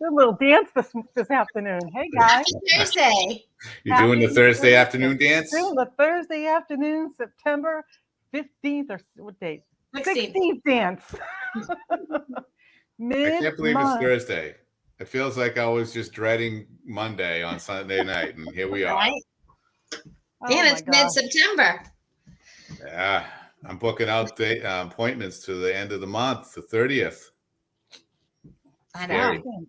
a little dance this afternoon. Hey, guys. Happy Thursday. You're doing the Thursday afternoon dance? Doing the Thursday afternoon, September 15th, or what date? 16th dance. I can't believe it's Thursday. It feels like I was just dreading Monday on Sunday night, and here we are. Right? And it's mid-September. Yeah, I'm booking out the appointments to the end of the month, the 30th. I know.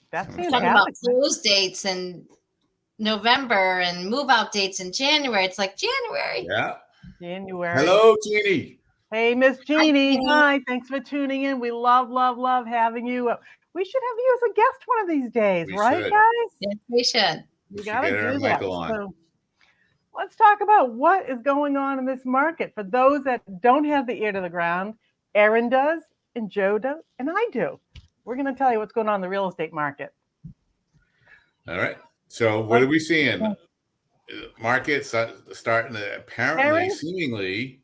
That's talking about close dates in November and move-out dates in January. It's like January. Yeah. January. Hello, Jeannie. Hey, Miss Jeannie. Hi. Thanks for tuning in. We love having you. We should have you as a guest one of these days, right, guys? Yes, we should. We gotta do that. So let's talk about what is going on in this market. For those that don't have the ear to the ground, Erin does, and Joe does, and I do. We're going to tell you what's going on in the real estate market. All right. So what are we seeing? Markets starting to apparently, seemingly,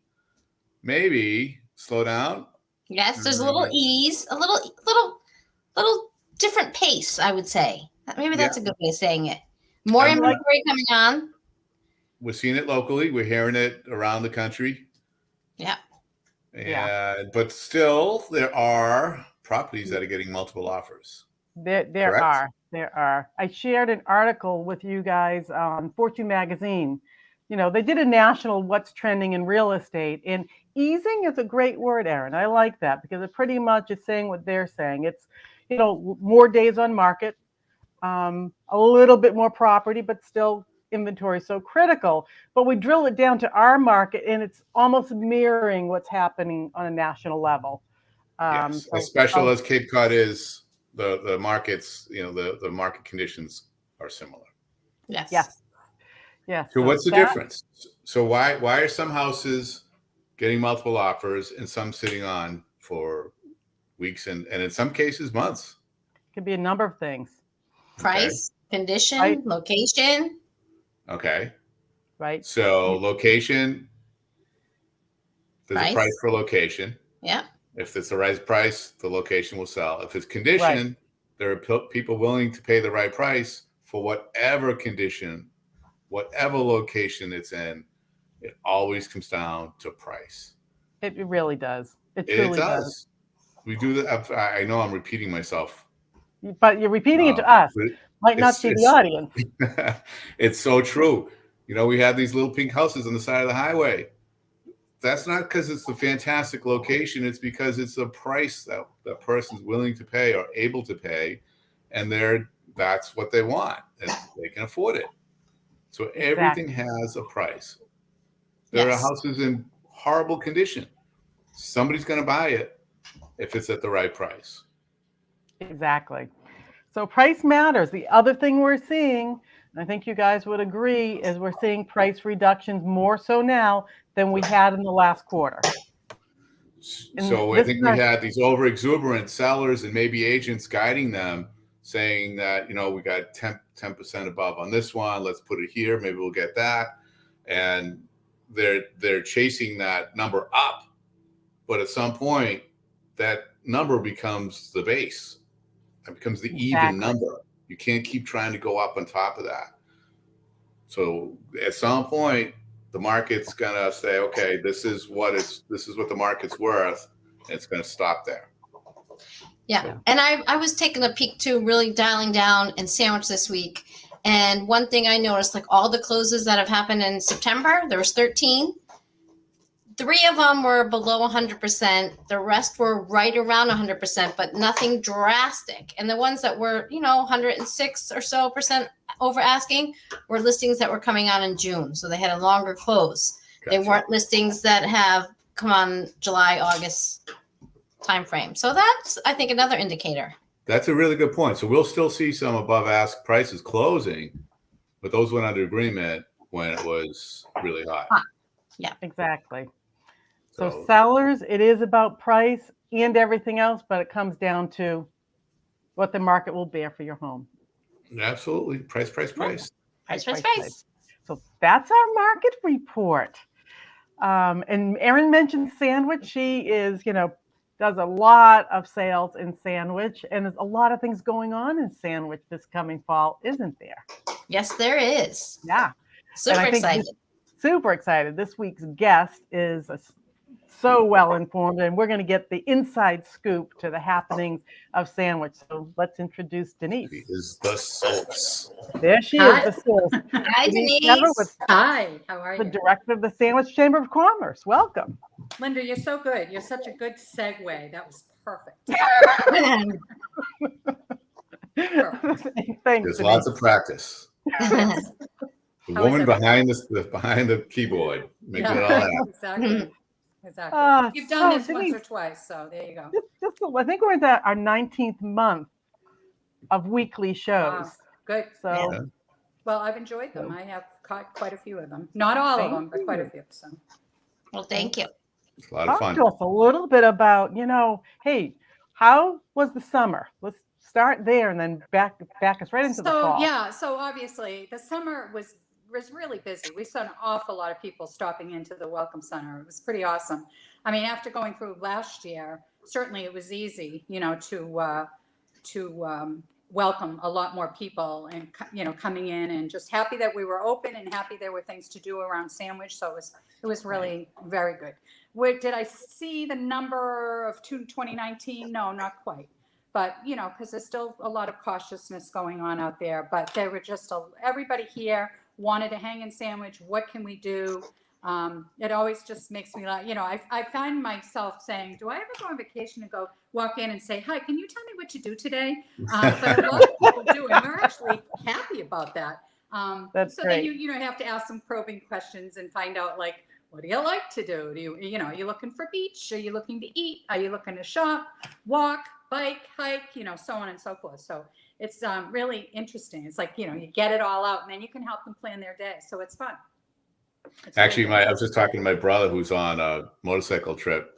maybe slow down. Yes, there's a little ease, a little different pace, I would say. Maybe that's a good way of saying it. More inventory coming on. We're seeing it locally. We're hearing it around the country. Yeah. But still, there are properties that are getting multiple offers. There are. I shared an article with you guys on Fortune magazine. You know, they did a national what's trending in real estate, and easing is a great word, Erin. I like that because it pretty much is saying what they're saying. It's, you know, more days on market, a little bit more property, but still inventory so critical. But we drill it down to our market, and it's almost mirroring what's happening on a national level. Yes, as special as Cape Cod is, the markets, you know, the market conditions are similar. Yes. So what's the difference? So why are some houses getting multiple offers and some sitting on for weeks and in some cases months? It could be a number of things. Price, condition, location. Okay. Right. So location, there's a price for location. Yeah. If it's the right price, the location will sell. If it's condition, there are people willing to pay the right price for whatever condition, whatever location it's in. It always comes down to price. It really does. It truly does. We do that. I know I'm repeating myself. But you're repeating it to us. Might not see the audience. It's so true. You know, we have these little pink houses on the side of the highway. That's not because it's a fantastic location. It's because it's a price that the person's willing to pay or able to pay, and that's what they want. And they can afford it. So everything has a price. There are houses in horrible condition. Somebody's going to buy it if it's at the right price. Exactly. So price matters. The other thing we're seeing, and I think you guys would agree, is we're seeing price reductions more so now than we had in the last quarter. So I think we had these over exuberant sellers and maybe agents guiding them saying that, you know, we got 10% above on this one. Let's put it here. Maybe we'll get that. And they're chasing that number up. But at some point, that number becomes the base. It becomes the even number. You can't keep trying to go up on top of that. So at some point, the market's gonna say, okay, this is what the market's worth, and it's gonna stop there. Yeah. So. And I was taking a peek too, really dialing down in Sandwich this week. And one thing I noticed, like all the closes that have happened in September, there was 13. 3 of them were below 100%. The rest were right around 100%, but nothing drastic. And the ones that were, 106 or so % over asking were listings that were coming on in June. So they had a longer close. Gotcha. They weren't listings that have come on July, August timeframe. So that's, I think, another indicator. That's a really good point. So we'll still see some above ask prices closing, but those went under agreement when it was really hot. Yeah, exactly. So sellers, it is about price and everything else, but it comes down to what the market will bear for your home. Absolutely. Price. Price. So that's our market report. And Erin mentioned Sandwich. She is, does a lot of sales in Sandwich, and there's a lot of things going on in Sandwich this coming fall, isn't there? Yes, there is. Yeah. Super I think excited. Super excited. This week's guest is so well informed, and we're going to get the inside scoop to the happenings of Sandwich. So let's introduce Denise. She is the source. There she Hi. is, the source. Hi, Denise. Everett, Hi, how are the you? director of the Sandwich Chamber of Commerce. Welcome. Linda, you're so good. You're such a good segue. That was perfect. Thanks. There's lots of practice. Yes. The How woman is behind the keyboard making it all Yeah, happen. exactly. Exactly. Ah, You've done so this once Denise- or twice, so there you go. I think we're into our 19th month of weekly shows. Wow, good. So Yeah. Well, I've enjoyed them. I have caught quite a few of them. Not all of Thank them, but quite a you. few. So Well, thank you. It's a lot of talk fun. to us a little bit about, hey, how was the summer? Let's start there and then back us right into the fall. yeah, so obviously the summer was really busy. We saw an awful lot of people stopping into the Welcome Center. It was pretty awesome. I mean, after going through last year, certainly it was easy, to welcome a lot more people and coming in, and just happy that we were open and happy there were things to do around Sandwich. So it was really very good. Did I see the number of 2019? No, not quite. But, because there's still a lot of cautiousness going on out there. But there were just everybody here wanted to hang in Sandwich. What can we do? It always just makes me laugh. I find myself saying, do I ever go on vacation and go walk in and say, hi, can you tell me what to do today? But a lot of people do, and we're actually happy about that. That's so great. then you have to ask some probing questions and find out, like, what do you like to do? Are you looking for beach? Are you looking to eat? Are you looking to shop, walk, bike, hike, so on and so forth. So it's really interesting. It's like, you get it all out, and then you can help them plan their day. So it's fun. Actually, I was just talking to my brother who's on a motorcycle trip,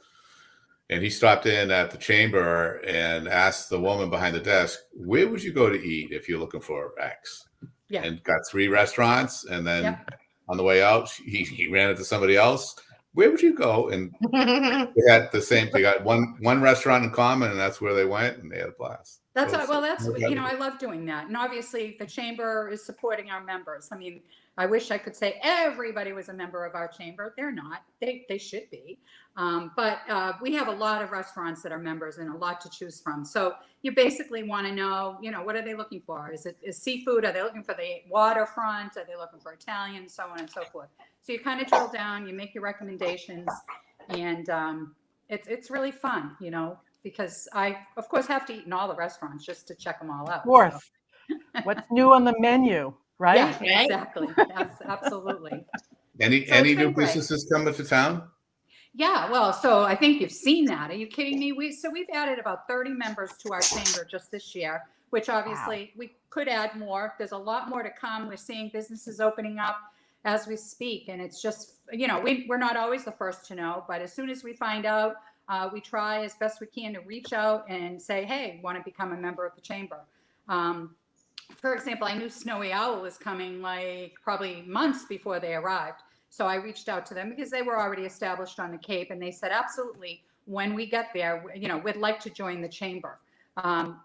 and he stopped in at the chamber and asked the woman behind the desk, where would you go to eat if you're looking for X? Yeah. And got 3 restaurants. And then Yep. on the way out, he ran into somebody else. Where would you go? And they had the same. They got one restaurant in common, and that's where they went, and they had a blast. That's So I love doing that. And obviously the chamber is supporting our members. I mean, I wish I could say everybody was a member of our chamber. They're not. They should be. But we have a lot of restaurants that are members and a lot to choose from. So you basically want to know, what are they looking for? Is seafood? Are they looking for the waterfront? Are they looking for Italian? So on and so forth. So you kind of drill down, you make your recommendations, and it's really fun, because I, of course, have to eat in all the restaurants just to check them all out. Of course. So. What's new on the menu, right? Yeah, Right? exactly. Absolutely. Any new businesses coming to town? Yeah, well, so I think you've seen that. Are you kidding me? We've added about 30 members to our chamber just this year, which obviously we could add more. There's a lot more to come. We're seeing businesses opening up as we speak, and it's just, we're not always the first to know, but as soon as we find out, we try as best we can to reach out and say, hey, want to become a member of the chamber. For example, I knew Snowy Owl was coming like probably months before they arrived. So I reached out to them because they were already established on the Cape, and they said, absolutely, when we get there, we'd like to join the chamber.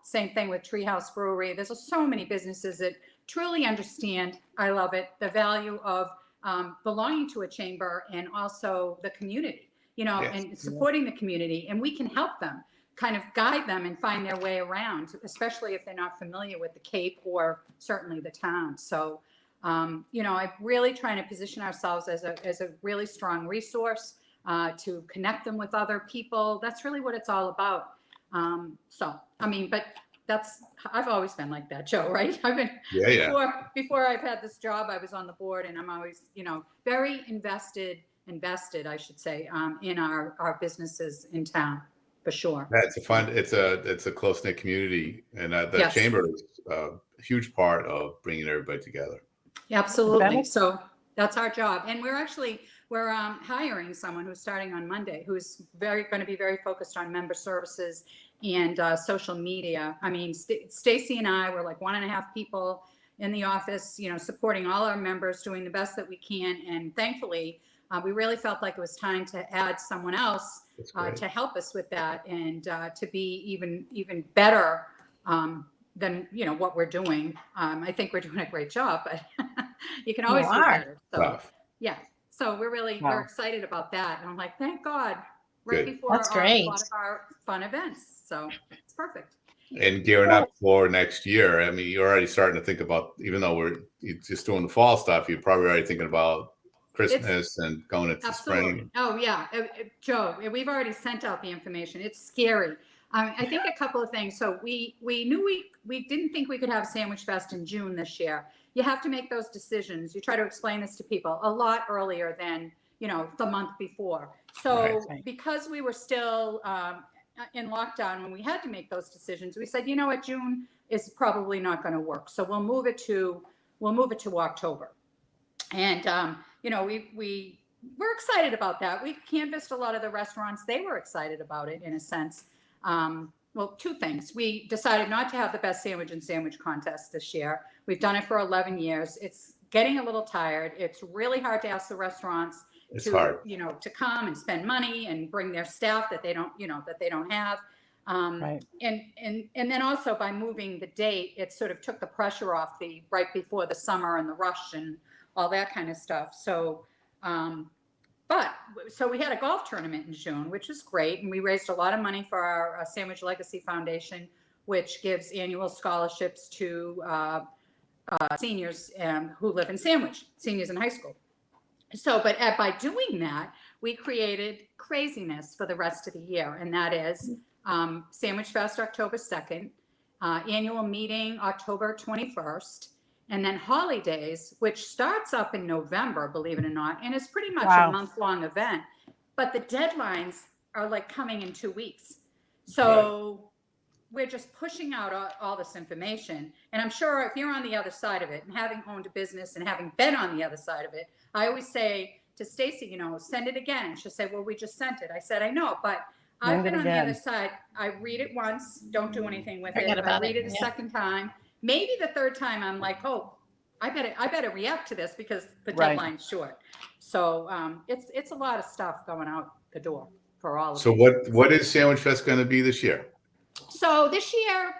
Same thing with Treehouse Brewery. There's so many businesses that truly understand, I love it, the value of belonging to a chamber and also the community, Yes. and supporting the community. And we can help them, kind of guide them and find their way around, especially if they're not familiar with the Cape or certainly the town. So, I'm really trying to position ourselves as a really strong resource to connect them with other people. That's really what it's all about. But I've always been like that, Joe, right? I've been before I've had this job, I was on the board, and I'm always, very invested, I should say, in our businesses in town, for sure. That's it's a close knit community, and the Yes. chamber is a huge part of bringing everybody together. Absolutely. So that's our job. And we're hiring someone who's starting on Monday, who's going to be very focused on member services and social media. I mean, Stacy and I were like 1.5 people in the office, supporting all our members, doing the best that we can. And thankfully, we really felt like it was time to add someone else to help us with that and to be even better than what we're doing. I think we're doing a great job, but you can always do better. So yeah, so we're excited about that, and I'm like, thank God, right before a lot of our fun events. So it's perfect. And gearing up for next year. I mean, you're already starting to think about, even though we're just doing the fall stuff, you're probably already thinking about Christmas and going into spring. Oh yeah, Joe, we've already sent out the information. It's scary. I think a couple of things. So we knew we didn't think we could have Sandwich Fest in June this year. You have to make those decisions. You try to explain this to people a lot earlier than the month before. So because we were still in lockdown when we had to make those decisions, we said, what, June is probably not going to work. So we'll move it to October. And we're excited about that. We canvassed a lot of the restaurants. They were excited about it in a sense. Well, two things. We decided not to have the best sandwich and sandwich contest this year. We've done it for 11 years. It's getting a little tired. It's really hard to ask the restaurants to come and spend money and bring their staff that they don't have. And then also by moving the date, it sort of took the pressure off right before the summer and the rush and all that kind of stuff. So, so we had a golf tournament in June, which was great. And we raised a lot of money for our Sandwich Legacy Foundation, which gives annual scholarships to seniors who live in Sandwich, seniors in high school. So, but by doing that, we created craziness for the rest of the year. And that is Sandwich Fest, October 2nd, annual meeting, October 21st, and then holidays, which starts up in November, believe it or not, and is pretty much a month-long event. But the deadlines are like coming in 2 weeks. So we're just pushing out all this information. And I'm sure if you're on the other side of it and having owned a business and having been on the other side of it, I always say to Stacy, send it again. And she'll say, well, we just sent it. I said, I know, but I've been on the other side. I read it once, don't do anything with it. I read it a second time. Maybe the third time I'm like, oh, I better react to this because the deadline's short. So it's a lot of stuff going out the door for all of us. So what is Sandwich Fest going to be this year? So this year,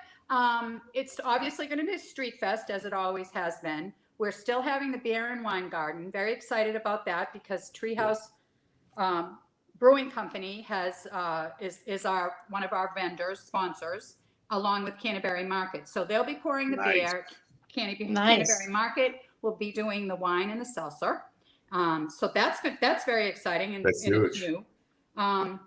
it's obviously going to be a street fest, as it always has been. We're still having the beer and wine garden. Very excited about that because Treehouse Brewing Company is one of our vendors, sponsors, along with Canterbury Market. So they'll be pouring the beer. Canterbury Market will be doing the wine and the seltzer. So that's good. That's very exciting and it's new.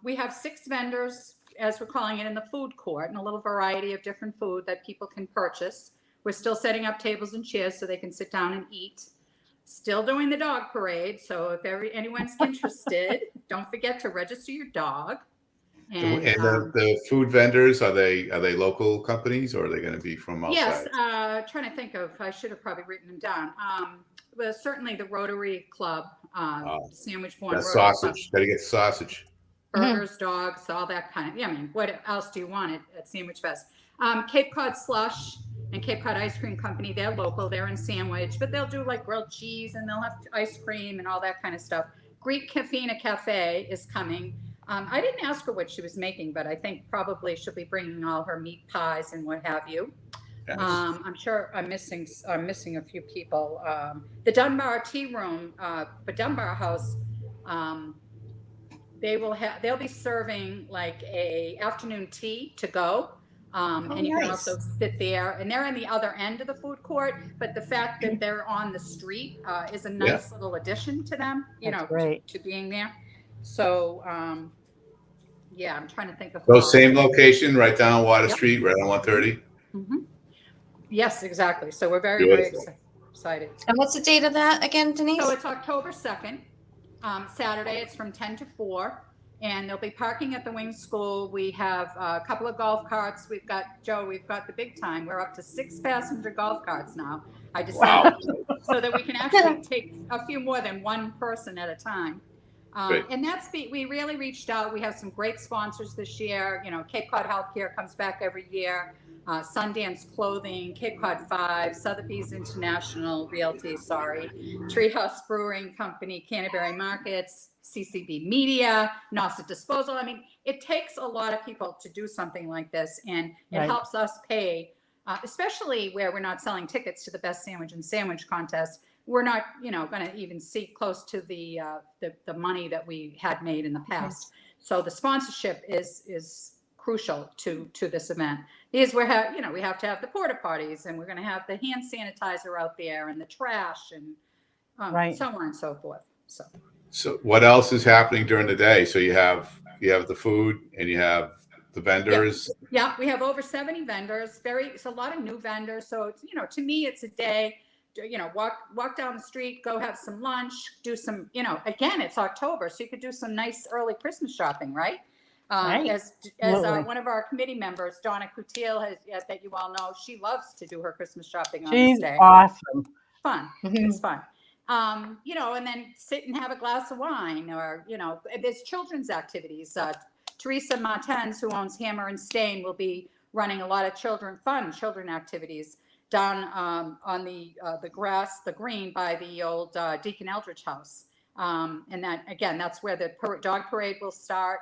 We have 6 vendors, as we're calling it, in the food court, and a little variety of different food that people can purchase. We're still setting up tables and chairs so they can sit down and eat. Still doing the dog parade. So if anyone's interested, don't forget to register your dog. And the food vendors, are they local companies or are they going to be from outside? Yes, trying to think of, I should have probably written them down. Well, certainly the Rotary Club, Sandwich Born Rotary sausage. Got to get sausage. Burgers, dogs, all that kind of. Yeah, I mean, what else do you want at Sandwich Fest? Cape Cod Slush and Cape Cod Ice Cream Company, they're local. They're in Sandwich, but they'll do like grilled cheese and they'll have ice cream and all that kind of stuff. Greek Cafina Cafe is coming. I didn't ask her what she was making, but I think probably she'll be bringing all her meat pies and what have you. Yes. I'm sure I'm missing a few people. The Dunbar Tea Room, the Dunbar House, they'll be serving like a afternoon tea to go. And you can also sit there, and they're in the other end of the food court. But the fact that they're on the street is a nice little addition to them, to being there. So, I'm trying to think of those same location, right down Water Street, right on 130. Mm-hmm. Yes, exactly. So we're very, very excited. And what's the date of that again, Denise? So it's October 2nd, Saturday. It's from 10 to 4. And they'll be parking at the Wing School. We have a couple of golf carts. We've got the big time. We're up to 6 passenger golf carts now. I decided so that we can actually take a few more than one person at a time. Great. And we really reached out. We have some great sponsors this year. You know, Cape Cod Healthcare comes back every year. Sundance Clothing, Cape Cod 5, Sotheby's International Realty, Treehouse Brewing Company, Canterbury Markets, CCB Media, NASA Disposal. I mean, it takes a lot of people to do something like this, and it Right. helps us pay, especially where we're not selling tickets to the Best Sandwich and Sandwich contest. We're not, you know, going to even see close to the money that we had made in the past. So the sponsorship is crucial to this event. Is we have to have the porta potties, and we're going to have the hand sanitizer out there, and the trash, and so on and so forth. So what else is happening during the day? So you have the food, and you have the vendors. Yeah, we have over 70 vendors. It's a lot of new vendors. So it's, you know, to me, it's a day. You know, walk down the street, go have some lunch, do some, you know, again, it's October, so you could do some nice early Christmas shopping, right? As one of our committee members, Donna Coutil, that you all know, she loves to do her Christmas shopping on this day. She's awesome. Fun. It's fun. You know, and then sit and have a glass of wine, or, you know, there's children's activities. Teresa Martens, who owns Hammer and Stain, will be running a lot of children activities down on the green by the old Deacon Eldridge house. And that's where the dog parade will start.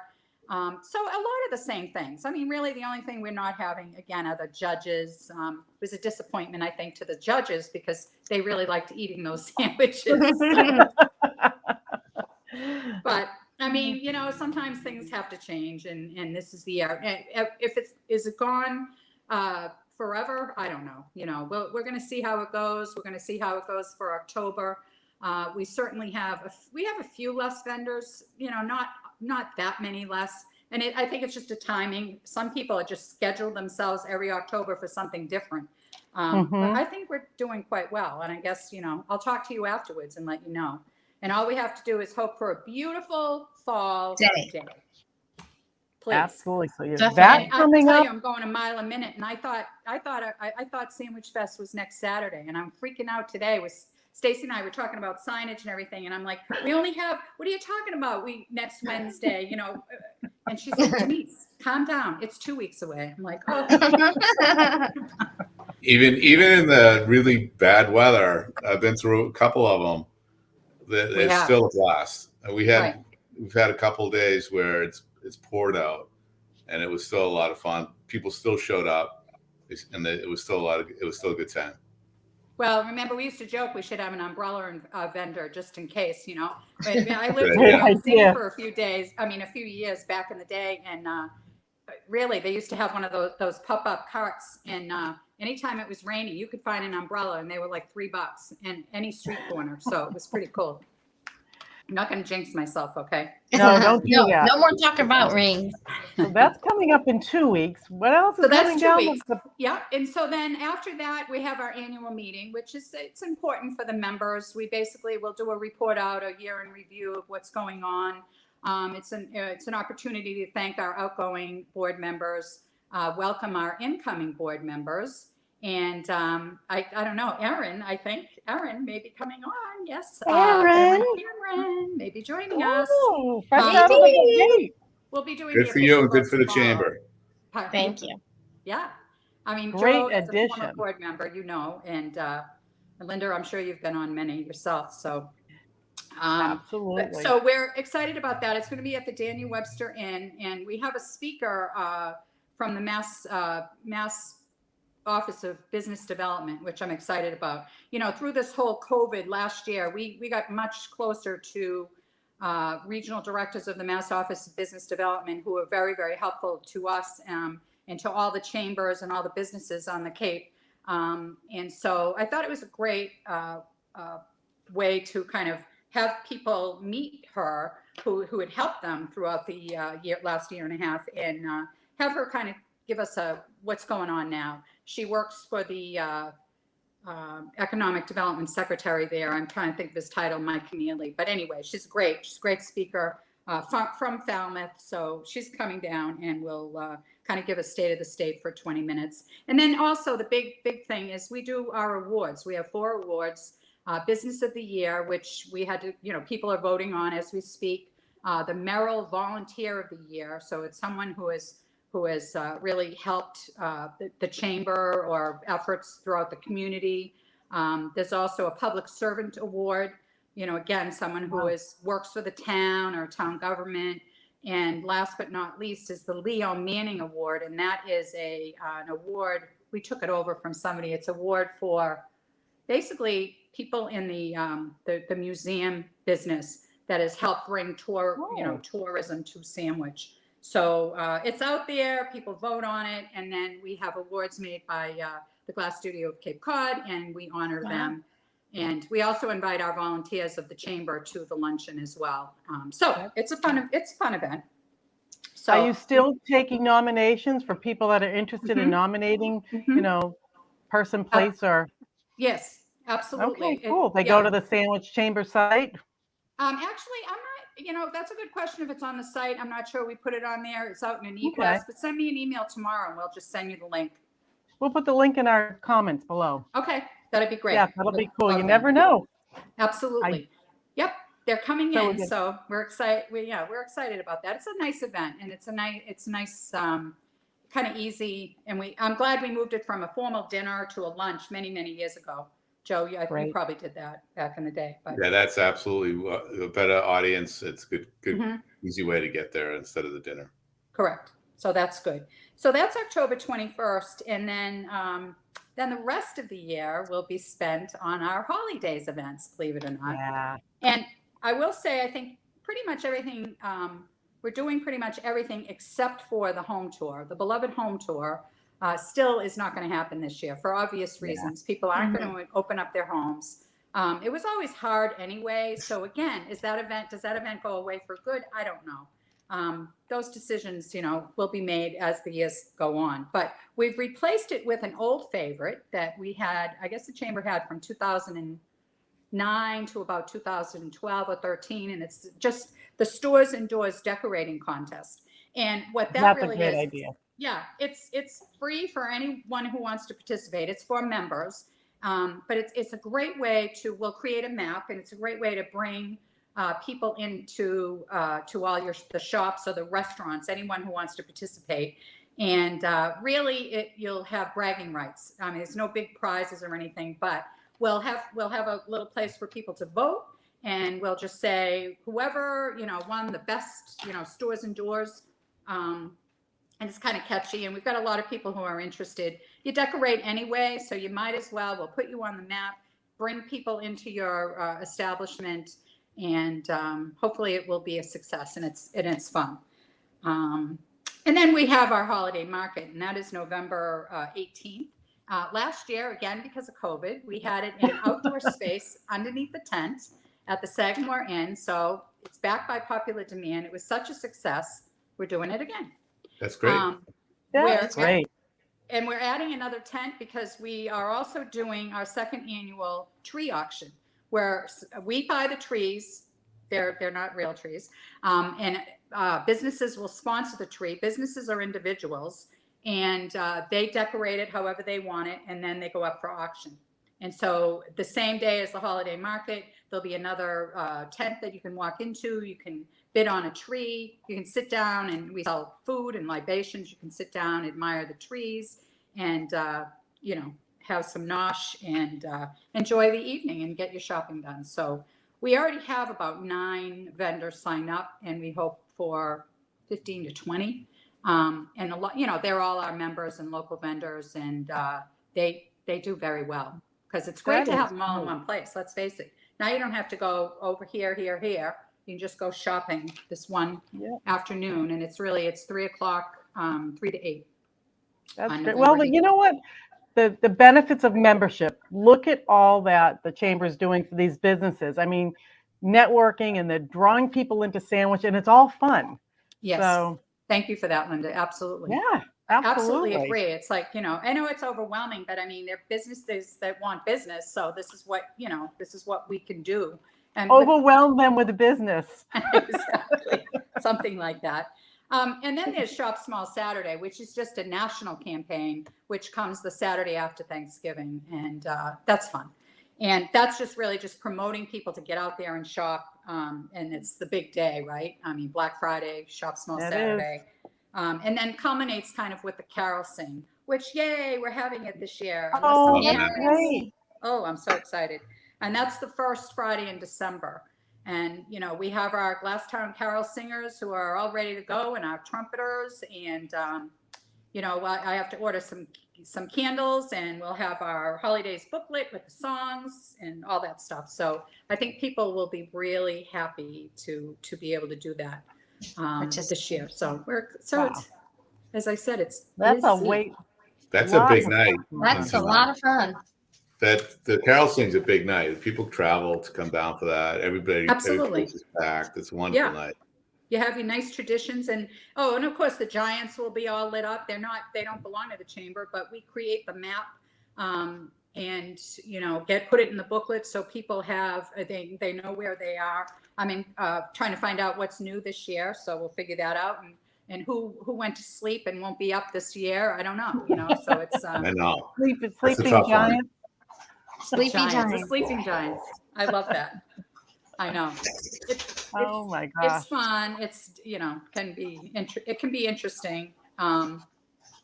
So a lot of the same things. I mean, really, the only thing we're not having, again, are the judges. It was a disappointment, I think, to the judges, because they really liked eating those sandwiches. But I mean, you know, sometimes things have to change, and this is the year. Is it gone forever? I don't know. You know, we're going to see how it goes. We're going to see how it goes for October. We certainly have a few less vendors. You know, not that many less. And I think it's just a timing. Some people are just scheduled themselves every October for something different. But I think we're doing quite well. And I guess, you know, I'll talk to you afterwards and let you know. And all we have to do is hope for a beautiful fall day. Please. Absolutely. So you're Definitely. that coming I up. tell you, I'm going a mile a minute, and I thought Sandwich Fest was next Saturday, and I'm freaking out today. Stacy and I were talking about signage and everything, and I'm like, we only have. What are you talking about? Next Wednesday, you know? And she said, Denise, calm down. It's 2 weeks away. I'm like, oh. Even in the really bad weather, I've been through a couple of them. It's still a blast. We've had a couple of days where it's poured out, and it was still a lot of fun. People still showed up, and it was still a good time. Well, remember, we used to joke we should have an umbrella vendor just in case, you know. I lived in for a few years back in the day, and really, they used to have one of those pop-up carts, and anytime it was rainy, you could find an umbrella, and they were like $3 in any street corner. So it was pretty cool. I'm not going to jinx myself, okay? No, don't do that. No more talk about rain. So that's coming up in 2 weeks. What else is coming down? 2 weeks. Yeah, and so then after that, we have our annual meeting, which it's important for the members. We basically will do a report out, a year in review of what's going on. It's an opportunity to thank our outgoing board members, welcome our incoming board members. And I don't know, Erin, I think Erin may be coming on. Yes. Erin may be joining us. Fresh out of the gate. We'll be doing good for you and good for the chamber. Thank you. Yeah. I mean, great Joe is addition. a former board member, you know, and Linda, I'm sure you've been on many yourself. So absolutely. So we're excited about that. It's going to be at the Daniel Webster Inn, and we have a speaker from the Mass Office of Business Development, which I'm excited about. You know, through this whole COVID last year, we got much closer to regional directors of the Mass Office of Business Development, who are very, very helpful to us and to all the chambers and all the businesses on the Cape. And so I thought it was a great way to kind of have people meet her who had helped them throughout the last year and a half, and have her kind of give us what's going on now. She works for the Economic Development Secretary there. I'm trying to think of his title, Mike Keneally. But anyway, she's great. She's a great speaker from Falmouth. So she's coming down and will kind of give a state of the state for 20 minutes. And then also the big thing is we do our awards. We have 4 awards. Business of the Year, which we had to, you know, people are voting on as we speak. the Merrell Volunteer of the Year. So it's someone who has really helped the chamber or efforts throughout the community. There's also a Public Servant Award. Again, someone who works for the town or town government. And last but not least is the Leo Manning Award, and that is an award. We took it over from somebody. It's an award for basically people in the museum business that has helped bring tourism to Sandwich. So it's out there. People vote on it, and then we have awards made by the Glass Studio of Cape Cod, and we honor them. And we also invite our volunteers of the chamber to the luncheon as well. So it's a fun event. So are you still taking nominations for people that are interested in nominating, person, place, or? Yes, absolutely. Okay, cool. They go to the Sandwich Chamber site? Actually, I'm not, that's a good question if it's on the site. I'm not sure we put it on there. It's out in an e-blast, but send me an email tomorrow and we'll just send you the link. We'll put the link in our comments below. Okay, that'd be great. Yeah, that'll be cool. You never know. Absolutely. Yep, they're coming in, so we're excited. We're excited about that. It's a nice event, and it's a nice, kind of easy. And I'm glad we moved it from a formal dinner to a lunch many years ago. Joe, you probably did that back in the day. But. Yeah, that's absolutely a better audience. It's good, easy way to get there instead of the dinner. Correct. So that's good. So that's October 21st, and then the rest of the year will be spent on our holidays events, believe it or not. Yeah. And I will say, I think pretty much everything, we're doing pretty much everything except for the home tour. The beloved home tour still is not going to happen this year for obvious reasons. People aren't going to open up their homes. It was always hard anyway. So again, does that event go away for good? I don't know. Those decisions, will be made as the years go on. But we've replaced it with an old favorite that we had, I guess the chamber had from 2009 to about 2012 or 13. And it's just the Stores and Doors decorating contest. And what that really is. That's a great idea. Yeah, it's free for anyone who wants to participate. It's for members. But it's a great way we'll create a map, and it's a great way to bring people into to all the shops or the restaurants, anyone who wants to participate. And really, you'll have bragging rights. I mean, there's no big prizes or anything, but we'll have a little place for people to vote, and we'll just say whoever won the best Stores and Doors. And it's kind of catchy, and we've got a lot of people who are interested. You decorate anyway, so you might as well. We'll put you on the map, bring people into your establishment, and hopefully it will be a success, and it's fun. And then we have our holiday market, and that is November 18th. Last year, again, because of COVID, we had it in outdoor space underneath the tent at the Sagamore Inn. So it's back by popular demand. It was such a success. We're doing it again. That's great. That's great. And we're adding another tent because we are also doing our second annual tree auction, where we buy the trees. They're not real trees. And businesses will sponsor the tree. Businesses are individuals, and they decorate it however they want it, and then they go up for auction. And so the same day as the holiday market, there'll be another tent that you can walk into. You can bid on a tree. You can sit down, and we sell food and libations. You can sit down, admire the trees, and have some nosh and enjoy the evening and get your shopping done. So we already have about 9 vendors signed up, and we hope for 15 to 20. And a lot, they're all our members and local vendors, and they do very well because it's great to have them all in one place. Let's face it. Now you don't have to go over here. You can just go shopping this one afternoon, and it's 3 o'clock, 3 to 8. That's great. Well, you know what? The benefits of membership. Look at all that the chamber is doing for these businesses. I mean, networking, and they're drawing people into Sandwich, and it's all fun. Yes. So thank you for that, Linda. Absolutely. Yeah. Absolutely agree. It's like, I know it's overwhelming, but I mean, they're businesses that want business. So this is what we can do. And overwhelm them with business. Exactly. Something like that. And then there's Shop Small Saturday, which is just a national campaign, which comes the Saturday after Thanksgiving. And that's fun. And that's just really just promoting people to get out there and shop. And it's the big day, right? I mean, Black Friday, Shop Small It Saturday. And then culminates kind of with the carol sing, which, yay, we're having it this year. Oh, Yeah. that's great. Oh, I'm so excited. And that's the first Friday in December. And, you know, we have our Glasstown Carol singers who are all ready to go, and our trumpeters. And, you know, I have to order some candles, and we'll have our holidays booklet with the songs and all that stuff. So I think people will be really happy to be able to do that this year. So Wow. as I said, it's That's a busy. wait. That's a big night. That's a lot of fun. That the Carol Sing's a big night. People travel to come down for that. Everybody Absolutely. is packed. It's a wonderful night. You have your nice traditions, and of course the giants will be all lit up. They don't belong to the chamber, but we create the map, and you know, put it in the booklet so people have they know where they are. I mean, trying to find out what's new this year, so we'll figure that out, and who went to sleep and won't be up this year. I don't know, you know. So it's I know. Sleeping tough one. giant. Sleepy the giants. sleeping giants. I love that. I know. Oh my gosh. It's fun. It's, you know, it can be interesting.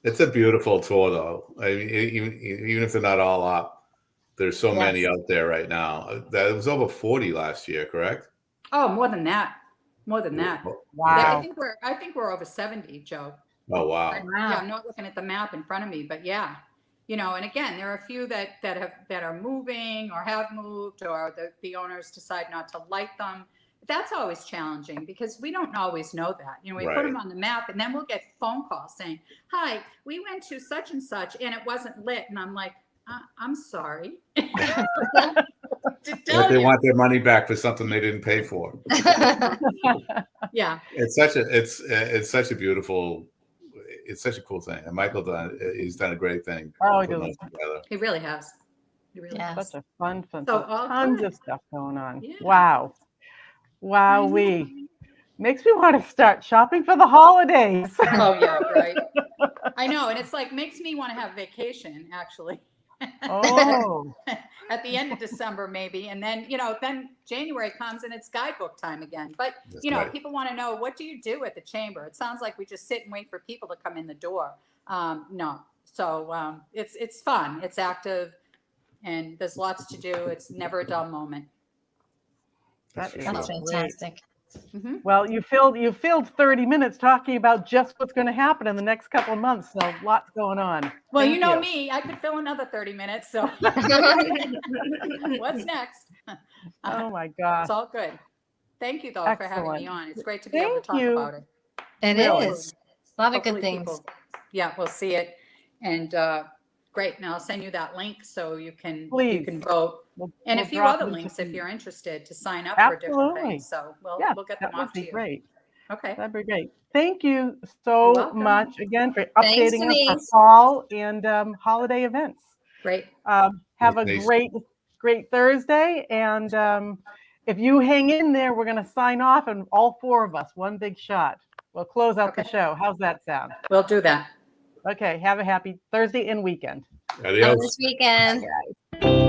It's a beautiful tour, though. I mean, even if they're not all up, there's so many out there right now. That was over 40 last year, correct? Oh, more than that. More than that. Wow. I think we're over 70, Joe. Oh wow. Yeah, I'm not looking at the map in front of me, but yeah. You know, and again, there are a few that are moving or have moved, or the owners decide not to light them. That's always challenging because we don't always know that. You know, we put them on the map, and then we'll get phone calls saying, "Hi, we went to such and such, and it wasn't lit." And I'm like, "I'm sorry." But they want their money back for something they didn't pay for. Yeah, It's such a beautiful. It's such a cool thing, and he's done a great thing. Oh, he putting does. those together. he really has. He really has. Such a fun. So all Tons good. of stuff going on. Yeah. Wow. Makes me want to start shopping for the holidays. Oh yeah, right. I know, and it's like makes me want to have vacation actually. Oh. At the end of December maybe, and then then January comes and it's guidebook time again. But Right. people want to know, what do you do at the chamber? It sounds like we just sit and wait for people to come in the door. No, so it's fun, it's active, and there's lots to do. It's never a dull moment. That is That's great. fantastic. Mm-hmm. Well, you filled 30 minutes talking about just what's going to happen in the next couple of months. So lots going on. Well, Thank you know you. me, I could fill another 30 minutes. So what's next? Oh my gosh. It's all good. Thank you, though, for having me Excellent. on. It's great to be able to talk about it. It Really? is. A lot of good Hopefully things. we'll see it. And great. Now I'll send you that link so you can Please. vote. And We'll a few drop other it links into- if you're interested to sign up for different Absolutely. things. So we'll get them That would off to be you. great. Okay. That'd be great. Thank you You're so welcome. much again for Thanks, updating us for Denise. fall and holiday events. Great. Have a Denise. great Thursday. And if you hang in there, we're going to sign off, and all four of us, one big shot. We'll close out the Okay. show. How's that sound? We'll do that. Okay. Have a happy Thursday and weekend. Have Adios. this weekend. Bye, guys.